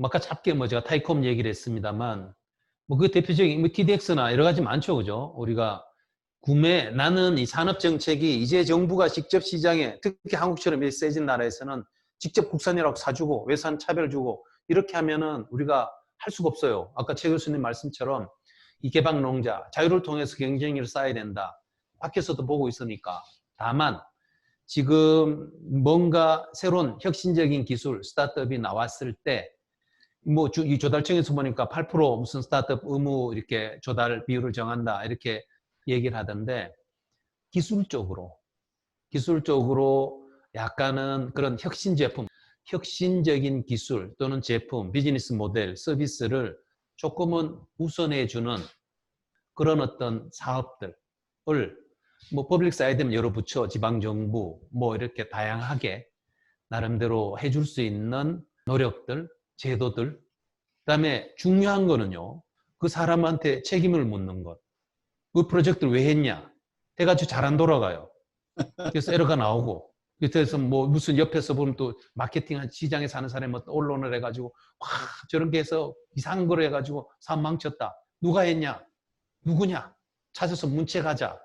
아까 짧게 제가 타이콤 얘기를 했습니다만, 그 대표적인 TDX나 여러 가지 많죠, 그죠? 우리가 나는 이 산업 정책이 이제 정부가 직접 시장에, 특히 한국처럼 이렇게 세진 나라에서는 직접 국산이라고 사주고 외산 차별 주고 이렇게 하면은 우리가 할 수가 없어요. 아까 최 교수님 말씀처럼 이 개방 농자, 자유를 통해서 경쟁력을 쌓아야 된다. 밖에서도 보고 있으니까. 다만 지금 뭔가 새로운 혁신적인 기술, 스타트업이 나왔을 때 이 조달청에서 보니까 8% 무슨 스타트업 의무 이렇게 조달 비율을 정한다 이렇게 얘기를 하던데, 기술적으로 약간은 그런 혁신적인 기술 또는 제품, 비즈니스 모델, 서비스를 조금은 우선해주는 그런 어떤 사업들을 퍼블릭 사이드면 여러 부처, 지방정부 이렇게 다양하게 나름대로 해줄 수 있는 노력들, 제도들. 그다음에 중요한 거는요, 그 사람한테 책임을 묻는 것. 그 프로젝트를 왜 했냐? 해가지고 잘 안 돌아가요. 그래서 에러가 나오고, 그래서 무슨 옆에서 보면 또 마케팅 시장에 사는 사람이 언론을 해가지고 와 저런 게 해서 이상한 걸 해가지고 사업 망쳤다. 누가 했냐? 누구냐? 찾아서 문책하자.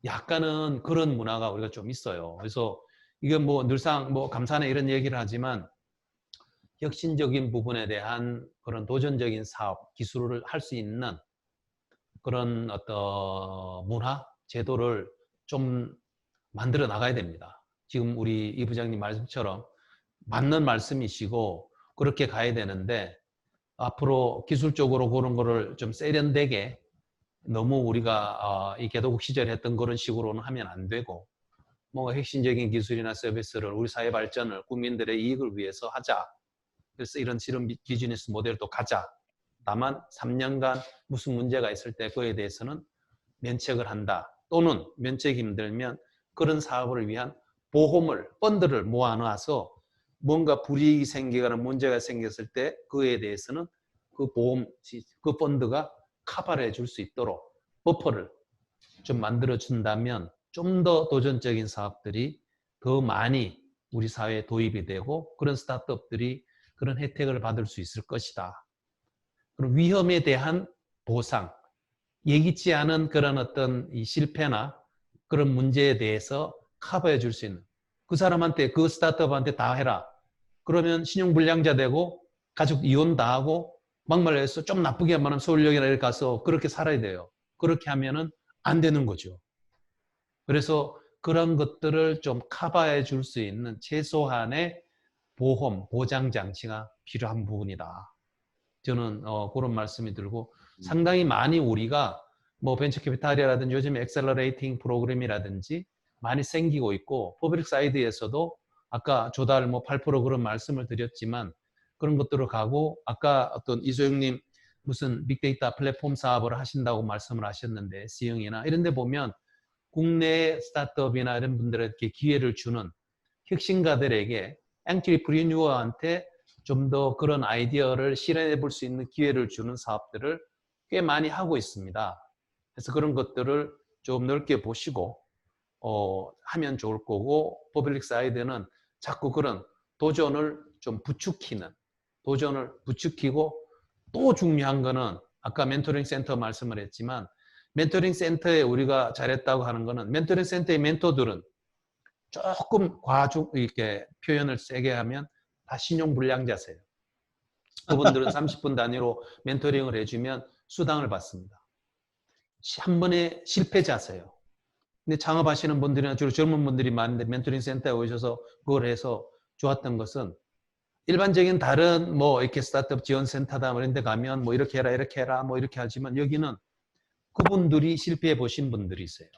약간은 그런 문화가 우리가 좀 있어요. 그래서 이게 늘상 감사네 이런 얘기를 하지만 혁신적인 부분에 대한 그런 도전적인 사업, 기술을 할 수 있는 그런 어떤 문화, 제도를 좀 만들어 나가야 됩니다. 지금 우리 이 부장님 말씀처럼 맞는 말씀이시고 그렇게 가야 되는데, 앞으로 기술적으로 그런 거를 좀 세련되게 너무 우리가 이 개도국 시절에 했던 그런 식으로는 하면 안 되고, 뭔가 핵심적인 기술이나 서비스를 우리 사회 발전을 국민들의 이익을 위해서 하자. 그래서 이런 비즈니스 모델도 가자. 다만 3년간 무슨 문제가 있을 때 그에 대해서는 면책을 한다. 또는 면책이 힘들면 그런 사업을 위한 보험을, 펀드를 모아놔서 뭔가 불이익이 생기거나 문제가 생겼을 때 그에 대해서는 그 보험, 그 펀드가 커버를 해줄 수 있도록 버퍼를 좀 만들어준다면 좀 더 도전적인 사업들이 더 많이 우리 사회에 도입이 되고 그런 스타트업들이 그런 혜택을 받을 수 있을 것이다. 그리고 위험에 대한 보상, 예기치 않은 그런 어떤 이 실패나 그런 문제에 대해서 커버해 줄 수 있는, 그 사람한테, 그 스타트업한테 다 해라. 그러면 신용불량자 되고 가족 이혼 다 하고 막말해서 좀 나쁘게 하면 서울역이나 이렇게 가서 그렇게 살아야 돼요. 그렇게 하면은 안 되는 거죠. 그래서 그런 것들을 좀 커버해 줄 수 있는 최소한의 보험, 보장 장치가 필요한 부분이다. 저는 그런 말씀이 들고, 상당히 많이 우리가 벤처 캐피탈이라든지 요즘 엑셀러레이팅 프로그램이라든지 많이 생기고 있고, 퍼블릭 사이드에서도 아까 조달 8% 그런 말씀을 드렸지만 그런 것들을 가고, 아까 어떤 이소영님 무슨 빅데이터 플랫폼 사업을 하신다고 말씀을 하셨는데, C형이나 이런 데 보면 국내 스타트업이나 이런 분들에게 기회를 주는 혁신가들에게, 엔트리프리뉴어한테 좀 더 그런 아이디어를 실현해 볼 수 있는 기회를 주는 사업들을 꽤 많이 하고 있습니다. 그래서 그런 것들을 좀 넓게 보시고 하면 좋을 거고, 퍼블릭 사이드는 자꾸 그런 도전을 좀 부추기고, 또 중요한 거는 아까 멘토링 센터 말씀을 했지만, 멘토링 센터에 우리가 잘했다고 하는 거는, 멘토링 센터의 멘토들은 조금 이렇게 표현을 세게 하면 다 신용불량자세요. 그분들은 30분 단위로 멘토링을 해주면 수당을 받습니다. 한 번에 실패자세요. 근데 창업하시는 분들이나 주로 젊은 분들이 많은데 멘토링 센터에 오셔서 그걸 해서 좋았던 것은, 일반적인 다른 이렇게 스타트업 지원센터다 이런 데 가면 이렇게 해라 이렇게 해라 이렇게 하지만, 여기는 그분들이 실패해 보신 분들이 있어요.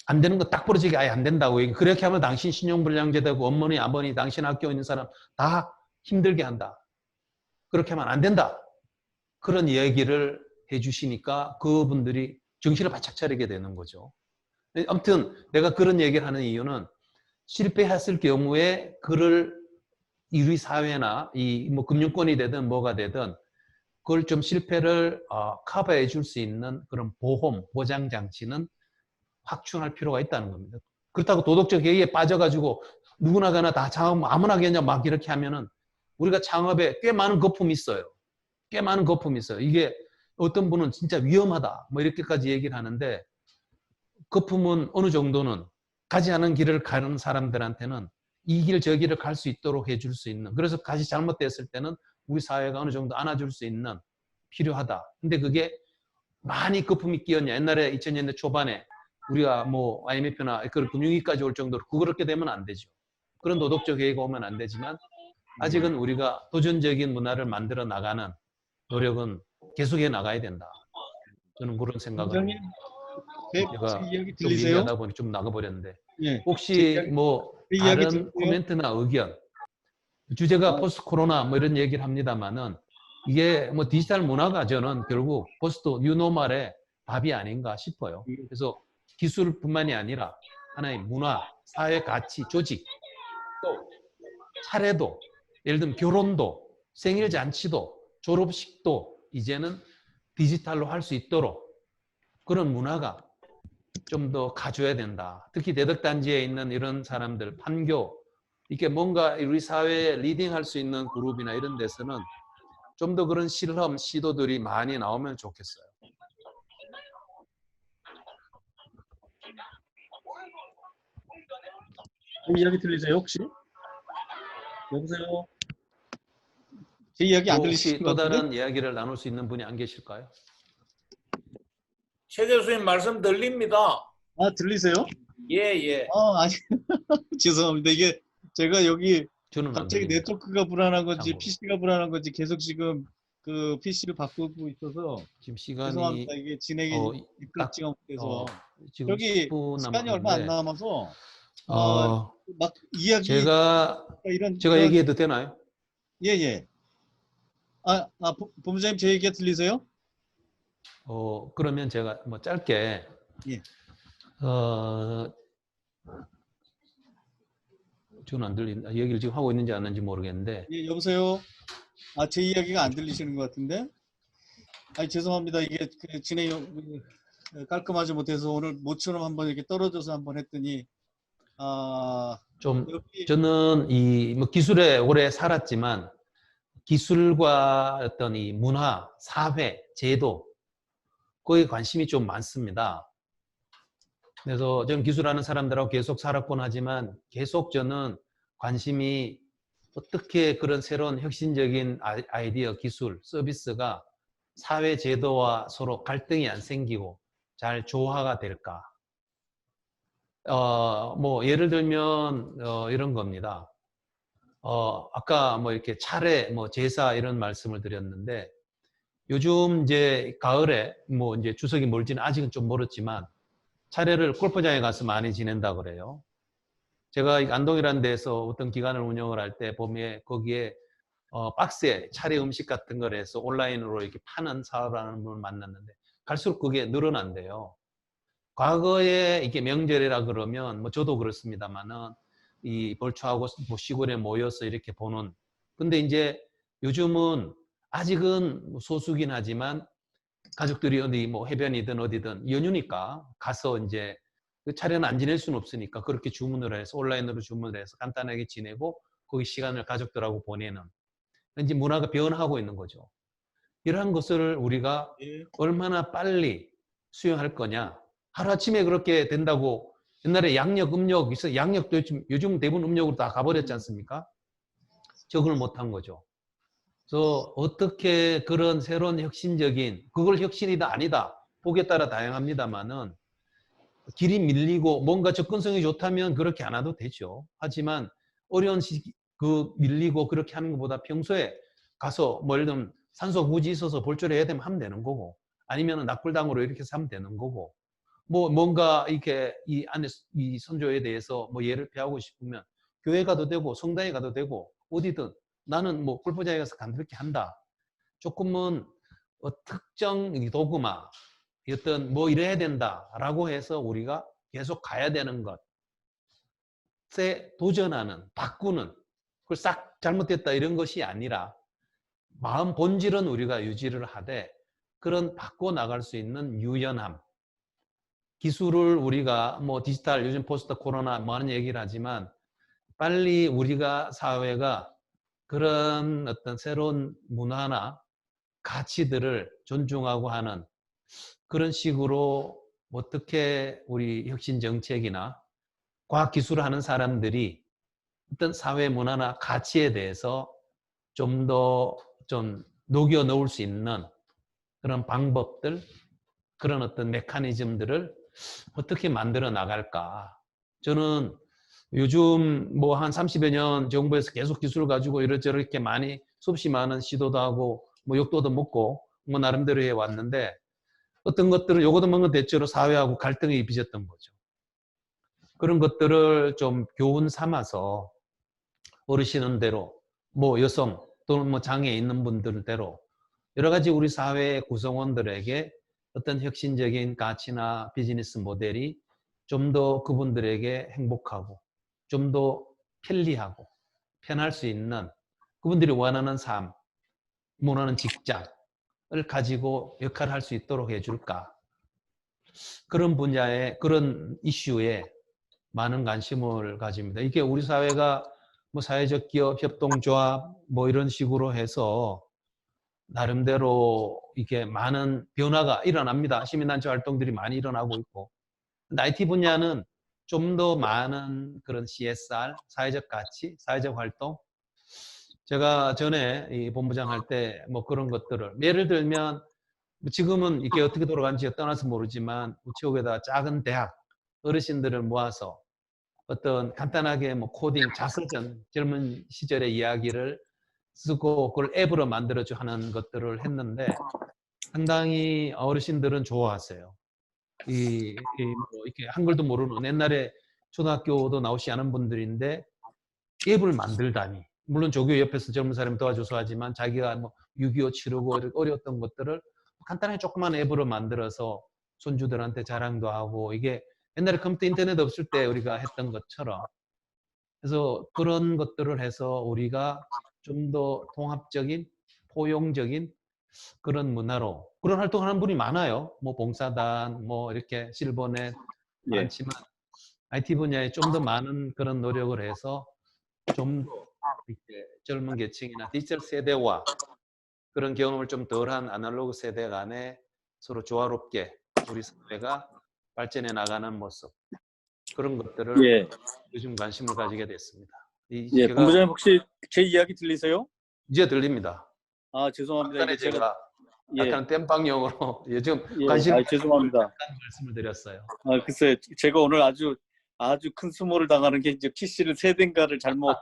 안 되는 거 딱 부러지게 아예 안 된다고. 그렇게 하면 당신 신용불량자 되고 어머니, 아버니, 당신 학교에 있는 사람 다 힘들게 한다. 그렇게 하면 안 된다. 그런 이야기를 해주시니까 그분들이 정신을 바짝 차리게 되는 거죠. 아무튼 내가 그런 얘기를 하는 이유는, 실패했을 경우에 우리 사회나 금융권이 되든 뭐가 되든 그걸 좀 실패를 커버해 줄 수 있는 그런 보험, 보장 장치는 확충할 필요가 있다는 겁니다. 그렇다고 도덕적 해이에 빠져가지고 누구나 가나 다 창업 아무나 그냥 막 이렇게 하면은 우리가 창업에 꽤 많은 거품이 있어요. 꽤 많은 거품이 있어요. 이게 어떤 분은 진짜 위험하다 뭐 이렇게까지 얘기를 하는데 거품은 어느 정도는 가지 않은 길을 가는 사람들한테는 이 길 저 길을 갈 수 있도록 해줄 수 있는, 그래서 다시 잘못됐을 때는 우리 사회가 어느 정도 안아줄 수 있는 필요하다. 근데 그게 많이 거품이 끼었냐. 옛날에 2000년대 초반에 우리가 뭐 IMF나 그런 금융위기까지 올 정도로 그렇게 되면 안 되죠. 그런 도덕적 해이가 오면 안 되지만 아직은 우리가 도전적인 문화를 만들어 나가는 노력은 계속해 나가야 된다. 저는 그런 생각을 원장님, 합니다. 제 제가 이야기 좀 들리세요? 얘기하다 보니 좀 나가버렸는데 예, 혹시 뭐 제 이야기 다른 들리세요? 코멘트나 의견, 주제가 아, 포스트 코로나 뭐 이런 얘기를 합니다만은 이게 뭐 디지털 문화가 저는 결국 포스트 뉴노멀의 답이 아닌가 싶어요. 그래서 기술뿐만이 아니라 하나의 문화, 사회 가치, 조직, 또 차례도, 예를 들면 결혼도, 생일 잔치도, 졸업식도 이제는 디지털로 할 수 있도록 그런 문화가 좀 더 가져야 된다. 특히 대덕단지에 있는 이런 사람들, 판교, 이게 뭔가 우리 사회에 리딩할 수 있는 그룹이나 이런 데서는 좀 더 그런 실험, 시도들이 많이 나오면 좋겠어요. 제 이야기 들리세요 혹시? 여보세요? 제 이야기 안 또 들리시는 혹시 것 또 같은데? 다른 이야기를 나눌 수 있는 분이 안 계실까요? 최 교수님 말씀 들립니다. 아, 들리세요? 예, 예. 아니, 죄송합니다. 이게 제가 여기 저는 안 갑자기 들립니다. 네트워크가 불안한 건지 참고로. PC가 불안한 건지 계속 지금 그 PC를 바꾸고 있어서 지금 시간이 죄송합니다. 이게 진행이 딱 미끄럽지가 못해서 지금 저기 10분 시간이 얼마 안 남았는데 남아서 막 이야기 제가 이런 얘기해도 되나요? 예예. 본부장님 제 얘기가 들리세요? 그러면 제가 뭐 짧게 예. 저는 안 들린다. 얘기를 지금 하고 있는지 안 하는지 모르겠는데 예, 여보세요. 제 이야기가 안 들리시는 것 같은데. 죄송합니다. 이게 그 진행이 깔끔하지 못해서 오늘 모처럼 한번 이렇게 떨어져서 한번 했더니 좀 여기 저는 이 뭐 기술에 오래 살았지만 기술과 어떤 이 문화, 사회, 제도 거기에 관심이 좀 많습니다. 그래서 저는 기술하는 사람들하고 계속 살았곤 하지만 계속 저는 관심이 어떻게 그런 새로운 혁신적인 아이디어, 기술, 서비스가 사회 제도와 서로 갈등이 안 생기고 잘 조화가 될까? 뭐 예를 들면 이런 겁니다. 아까 뭐 이렇게 차례, 뭐 제사 이런 말씀을 드렸는데 요즘 이제 가을에 뭐 이제 추석이 멀지는 아직은 좀 멀었지만 차례를 골프장에 가서 많이 지낸다 그래요. 제가 안동이라는 데서 어떤 기관을 운영을 할 때 봄에 거기에 박스에 차례 음식 같은 걸 해서 온라인으로 이렇게 파는 사업을 하는 분을 만났는데 갈수록 그게 늘어난대요. 과거에 이게 명절이라 그러면 뭐 저도 그렇습니다만은 이 벌초하고 뭐 시골에 모여서 이렇게 보는, 근데 이제 요즘은 아직은 소수긴 하지만 가족들이 어디 뭐 해변이든 어디든 연휴니까 가서 이제 그 차례는 안 지낼 수는 없으니까 그렇게 주문을 해서 온라인으로 주문을 해서 간단하게 지내고 거기 시간을 가족들하고 보내는 이제 문화가 변화하고 있는 거죠. 이러한 것을 우리가 예. 얼마나 빨리 수용할 거냐. 하루아침에 그렇게 된다고 옛날에 양력, 음력 있어. 양력도 요즘 대부분 음력으로 다 가버렸지 않습니까? 적응을 못한 거죠. 그래서 어떻게 그런 새로운 혁신적인, 그걸 혁신이다 아니다 보기에 따라 다양합니다만은 길이 밀리고 뭔가 접근성이 좋다면 그렇게 안 해도 되죠. 하지만 어려운 시기, 그 밀리고 그렇게 하는 것보다 평소에 가서 뭐 예를 들면 산소 부지 있어서 볼조리 해야 되면 하면 되는 거고 아니면 낙불당으로 이렇게 해서 하면 되는 거고 뭐 뭔가 이렇게 이 안에 이 선조에 대해서 뭐 예를 표하고 싶으면 교회 가도 되고 성당에 가도 되고 어디든 나는 뭐 골프장에 가서 간단하게 한다. 조금은 특정 도구마 어떤 뭐 이래야 된다라고 해서 우리가 계속 가야 되는 것에 도전하는, 바꾸는, 그걸 싹 잘못됐다 이런 것이 아니라 마음 본질은 우리가 유지를 하되 그런 바꿔 나갈 수 있는 유연함, 기술을 우리가 뭐 디지털 요즘 포스트 코로나 많은 얘기를 하지만 빨리 우리가 사회가 그런 어떤 새로운 문화나 가치들을 존중하고 하는 그런 식으로 어떻게 우리 혁신 정책이나 과학 기술을 하는 사람들이 어떤 사회 문화나 가치에 대해서 좀 더 좀 녹여 넣을 수 있는 그런 방법들, 그런 어떤 메커니즘들을 어떻게 만들어 나갈까. 저는 요즘 뭐 한 30여 년 정부에서 계속 기술을 가지고 이렇게 많이 수없이 많은 시도도 하고 뭐 욕도 얻어먹고 뭐 나름대로 해왔는데 어떤 것들은 요거도 먹는 대체로 사회하고 갈등이 빚었던 거죠. 그런 것들을 좀 교훈 삼아서 어르신은 대로 뭐 여성 또는 뭐 장애 있는 분들대로 여러 가지 우리 사회 구성원들에게 어떤 혁신적인 가치나 비즈니스 모델이 좀 더 그분들에게 행복하고 좀 더 편리하고 편할 수 있는 그분들이 원하는 삶, 원하는 직장을 가지고 역할을 할 수 있도록 해줄까. 그런 분야에, 그런 이슈에 많은 관심을 가집니다. 이게 우리 사회가 뭐 사회적 기업, 협동조합 뭐 이런 식으로 해서 나름대로 이게 많은 변화가 일어납니다. 시민단체 활동들이 많이 일어나고 있고. 근데 IT 분야는 좀 더 많은 그런 CSR, 사회적 가치, 사회적 활동. 제가 전에 이 본부장 할 때 뭐 그런 것들을 예를 들면 지금은 이게 어떻게 돌아가는지 떠나서 모르지만 우체국에다 작은 대학 어르신들을 모아서 어떤 간단하게 뭐 코딩, 자서전, 젊은 시절의 이야기를 쓰고 그걸 앱으로 만들어줘 하는 것들을 했는데 상당히 어르신들은 좋아하세요. 뭐 이렇게 한글도 모르는 옛날에 초등학교도 나오시 않은 분들인데 앱을 만들다니. 물론 조교 옆에서 젊은 사람이 도와줘서 하지만 자기가 뭐 6.25 치르고 어려웠던 것들을 간단하게 조그만 앱으로 만들어서 손주들한테 자랑도 하고 이게 옛날에 컴퓨터 인터넷 없을 때 우리가 했던 것처럼 그래서 그런 것들을 해서 우리가 좀 더 통합적인 포용적인 그런 문화로 그런 활동하는 분이 많아요. 뭐 봉사단, 뭐 이렇게 실버넷 예. 많지만 IT 분야에 좀 더 많은 그런 노력을 해서 좀 더 이렇게 젊은 계층이나 디지털 세대와 그런 경험을 좀 덜한 아날로그 세대 간에 서로 조화롭게 우리 사회가 발전해 나가는 모습 그런 것들을 예. 요즘 관심을 가지게 됐습니다. 예. 제가 본부장님 혹시 제 이야기 들리세요? 이제 들립니다. 아, 죄송합니다. 전에 이게 제가 제가 예. 약간 땜빵용으로 요즘 예. 관심 아, 죄송합니다. 약간 말씀을 드렸어요. 아, 글쎄 제가 오늘 아주 큰 수모를 당하는 게 이제 PC를 세 대인가를 잘못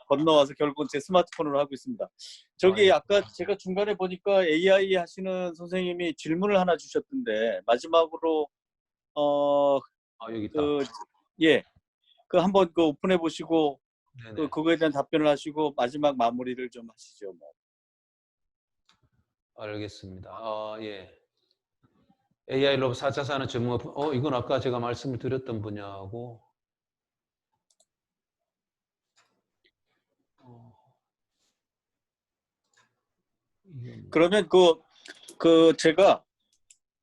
건너와서 결국은 제 스마트폰으로 하고 있습니다. 저기 아까 제가 중간에 보니까 AI 하시는 선생님이 질문을 하나 주셨던데 마지막으로 여기 있다. 예. 그 한번 그 오픈해 보시고 네네. 그거에 대한 답변을 하시고 마지막 마무리를 좀 하시죠. 뭐. 알겠습니다. 예. AI 로봇 4차 산업 전문가, 이건 아까 제가 말씀을 드렸던 분야고, 이건 그러면 제가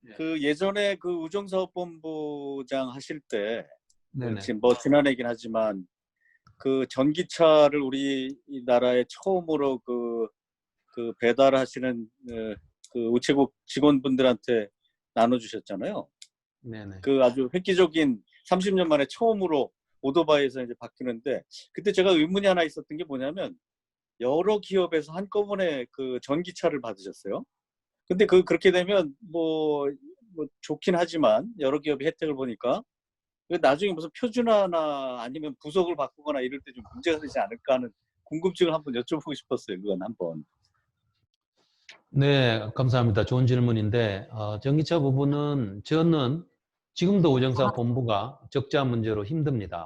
예. 그 예전에 그 우정사업본부장 하실 때 네네. 지금 뭐 지난해긴 하지만 그 전기차를 우리나라에 처음으로 그 배달하시는 그 우체국 직원분들한테 나눠주셨잖아요. 네네. 그 아주 획기적인 30년 만에 처음으로 오토바이에서 이제 바뀌는데 그때 제가 의문이 하나 있었던 게 뭐냐면 여러 기업에서 한꺼번에 그 전기차를 받으셨어요. 근데 그렇게 되면 뭐 좋긴 하지만 여러 기업이 혜택을 보니까 나중에 무슨 표준화나 아니면 부속을 바꾸거나 이럴 때 좀 문제가 되지 않을까 하는 궁금증을 한번 여쭤보고 싶었어요. 그건 한번. 네, 감사합니다. 좋은 질문인데, 전기차 부분은 저는 지금도 우정사 본부가 적자 문제로 힘듭니다.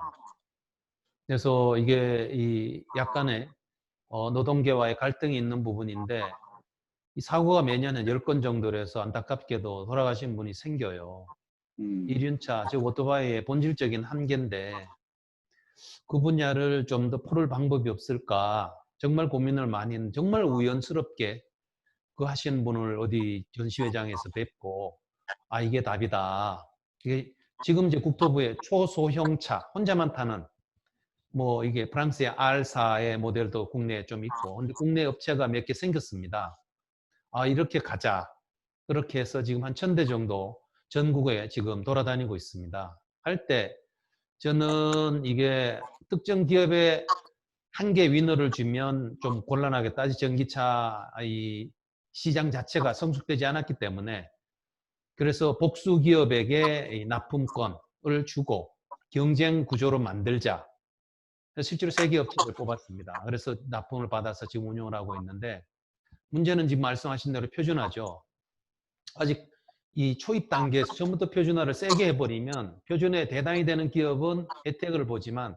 그래서 이게 이 약간의 노동계와의 갈등이 있는 부분인데, 이 사고가 매년 한 10건 정도로 해서 안타깝게도 돌아가신 분이 생겨요. 이륜차, 즉 오토바이의 본질적인 한계인데 그 분야를 좀 더 풀을 방법이 없을까 정말 고민을 많이 했는데 정말 우연스럽게 그 하신 분을 어디 전시회장에서 뵙고 이게 답이다. 이게 지금 이제 국토부의 초소형차 혼자만 타는 뭐 이게 프랑스의 R사의 모델도 국내에 좀 있고, 근데 국내 업체가 몇 개 생겼습니다. 아, 이렇게 가자. 그렇게 해서 지금 한 1000대 정도 전국에 지금 돌아다니고 있습니다. 할 때 저는 이게 특정 기업에 한 개 위너를 주면 좀 곤란하겠다. 아직 전기차 이 시장 자체가 성숙되지 않았기 때문에, 그래서 복수 기업에게 이 납품권을 주고 경쟁 구조로 만들자. 실제로 세 개 업체를 뽑았습니다. 그래서 납품을 받아서 지금 운영을 하고 있는데, 문제는 지금 말씀하신 대로 표준화죠. 아직 이 초입 단계에서 처음부터 표준화를 세게 해버리면 표준화에 대상이 되는 기업은 혜택을 보지만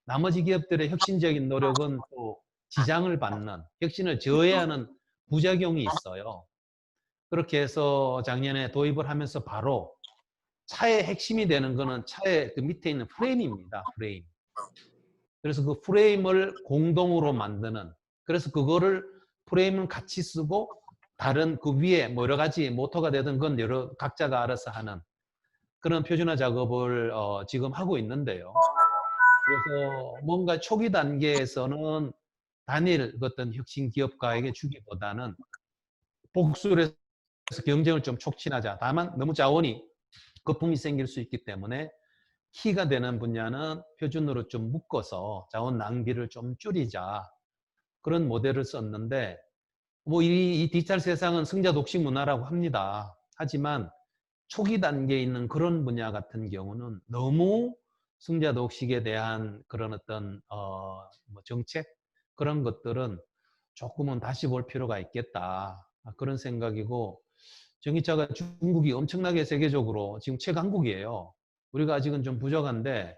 나머지 기업들의 혁신적인 노력은 또 지장을 받는, 혁신을 저해하는 부작용이 있어요. 그렇게 해서 작년에 도입을 하면서 바로 차의 핵심이 되는 거는 차의 그 밑에 있는 프레임입니다. 프레임. 그래서 그 프레임을 공동으로 만드는, 그래서 그거를 프레임은 같이 쓰고 다른 그 위에 뭐 여러 가지 모터가 되든 건 여러 각자가 알아서 하는 그런 표준화 작업을 지금 하고 있는데요. 그래서 뭔가 초기 단계에서는 단일 어떤 혁신 기업가에게 주기보다는 복수를 해서 경쟁을 좀 촉진하자. 다만 너무 자원이 거품이 생길 수 있기 때문에 키가 되는 분야는 표준으로 좀 묶어서 자원 낭비를 좀 줄이자. 그런 모델을 썼는데, 뭐 이 디지털 세상은 승자 독식 문화라고 합니다. 하지만 초기 단계에 있는 그런 분야 같은 경우는 너무 승자 독식에 대한 그런 어떤 뭐 정책 그런 것들은 조금은 다시 볼 필요가 있겠다. 그런 생각이고, 전기차가 중국이 엄청나게 세계적으로 지금 최강국이에요. 우리가 아직은 좀 부족한데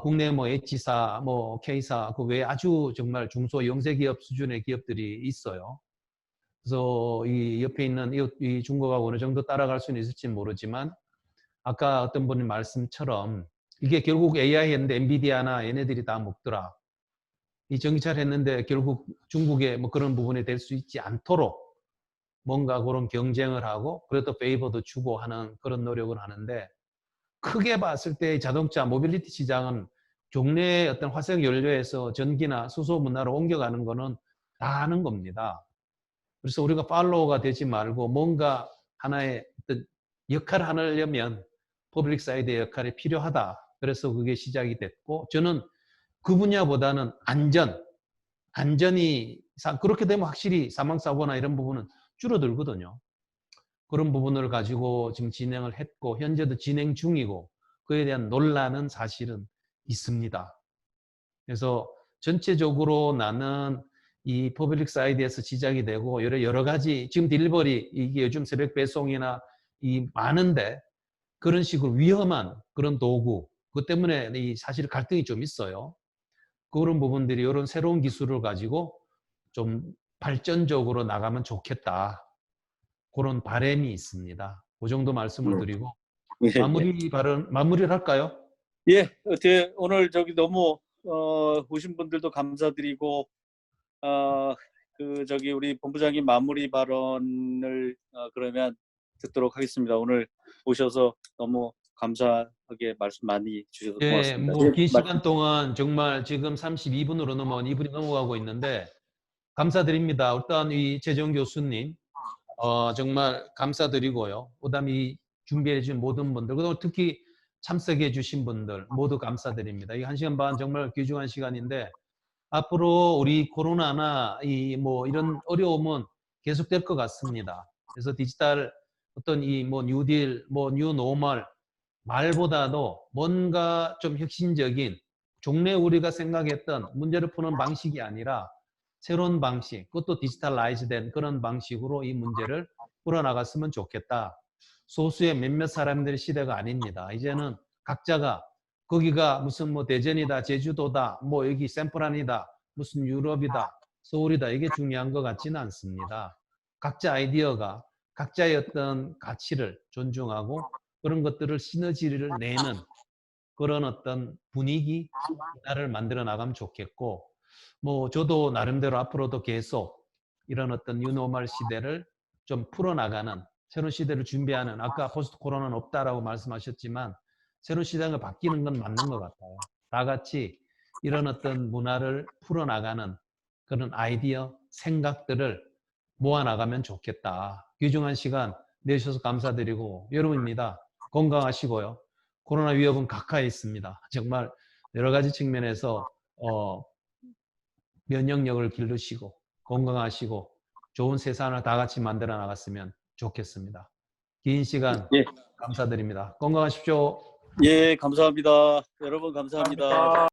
국내 뭐 H사, 뭐 K사 그 외에 아주 정말 중소 영세기업 수준의 기업들이 있어요. 그래서 이 옆에 있는 이 중국하고 어느 정도 따라갈 수는 있을지는 모르지만, 아까 어떤 분이 말씀처럼 이게 결국 AI 했는데 엔비디아나 얘네들이 다 먹더라. 이 전기차를 했는데 결국 중국의 뭐 그런 부분이 될 수 있지 않도록 뭔가 그런 경쟁을 하고 그래도 페이버도 주고 하는 그런 노력을 하는데, 크게 봤을 때 자동차 모빌리티 시장은 종래의 어떤 화석 연료에서 전기나 수소 문화로 옮겨가는 거는 다 하는 겁니다. 그래서 우리가 팔로워가 되지 말고 뭔가 하나의 어떤 역할을 하려면 퍼블릭 사이드의 역할이 필요하다. 그래서 그게 시작이 됐고, 저는 그 분야보다는 안전이 그렇게 되면 확실히 사망사고나 이런 부분은 줄어들거든요. 그런 부분을 가지고 지금 진행을 했고 현재도 진행 중이고, 그에 대한 논란은 사실은 있습니다. 그래서 전체적으로 나는 이 퍼블릭 사이드에서 시작이 되고 여러 가지 지금 딜리버리 이게 요즘 새벽 배송이나 이 많은데 그런 식으로 위험한 그런 도구 그것 때문에 이 사실 갈등이 좀 있어요. 그런 부분들이 이런 새로운 기술을 가지고 좀 발전적으로 나가면 좋겠다. 그런 바람이 있습니다. 그 정도 말씀을 드리고 예, 예. 마무리를 할까요? 예, 어떻게 오늘 저기 너무 오신 분들도 감사드리고 저기 우리 본부장님 마무리 발언을 그러면 듣도록 하겠습니다. 오늘 오셔서 너무 감사하게 말씀 많이 주셔서 예, 고맙습니다. 뭐 긴 시간 동안 정말 지금 32분으로 2분이 넘어가고 있는데 감사드립니다. 일단 이 최정 교수님 정말 감사드리고요. 그다음에 이 준비해 주신 모든 분들, 그리고 특히 참석해 주신 분들 모두 감사드립니다. 이 1시간 반 정말 귀중한 시간인데 앞으로 우리 코로나나 이 뭐 이런 어려움은 계속될 것 같습니다. 그래서 디지털 어떤 이 뭐 뉴딜, 뭐 뉴노멀 말보다도 뭔가 좀 혁신적인 종래 우리가 생각했던 문제를 푸는 방식이 아니라 새로운 방식, 그것도 디지털라이즈된 그런 방식으로 이 문제를 풀어나갔으면 좋겠다. 소수의 몇몇 사람들의 시대가 아닙니다. 이제는 각자가 거기가 무슨 뭐 대전이다, 제주도다, 뭐 여기 샌프란이다, 무슨 유럽이다, 서울이다 이게 중요한 것 같지는 않습니다. 각자 아이디어가 각자의 어떤 가치를 존중하고 그런 것들을 시너지를 내는 그런 어떤 분위기, 문화를 만들어 나가면 좋겠고, 뭐 저도 나름대로 앞으로도 계속 이런 어떤 뉴노멀 시대를 좀 풀어나가는 새로운 시대를 준비하는, 아까 포스트 코로나는 없다라고 말씀하셨지만 새로운 시대가 바뀌는 건 맞는 것 같아요. 다 같이 이런 어떤 문화를 풀어나가는 그런 아이디어, 생각들을 모아나가면 좋겠다. 귀중한 시간 내주셔서 감사드리고 여러분입니다. 건강하시고요. 코로나 위협은 가까이 있습니다. 정말 여러 가지 측면에서 면역력을 기르시고 건강하시고 좋은 세상을 다 같이 만들어 나갔으면 좋겠습니다. 긴 시간 예. 감사드립니다. 건강하십시오. 예, 감사합니다. 여러분 감사합니다. 감사합니다.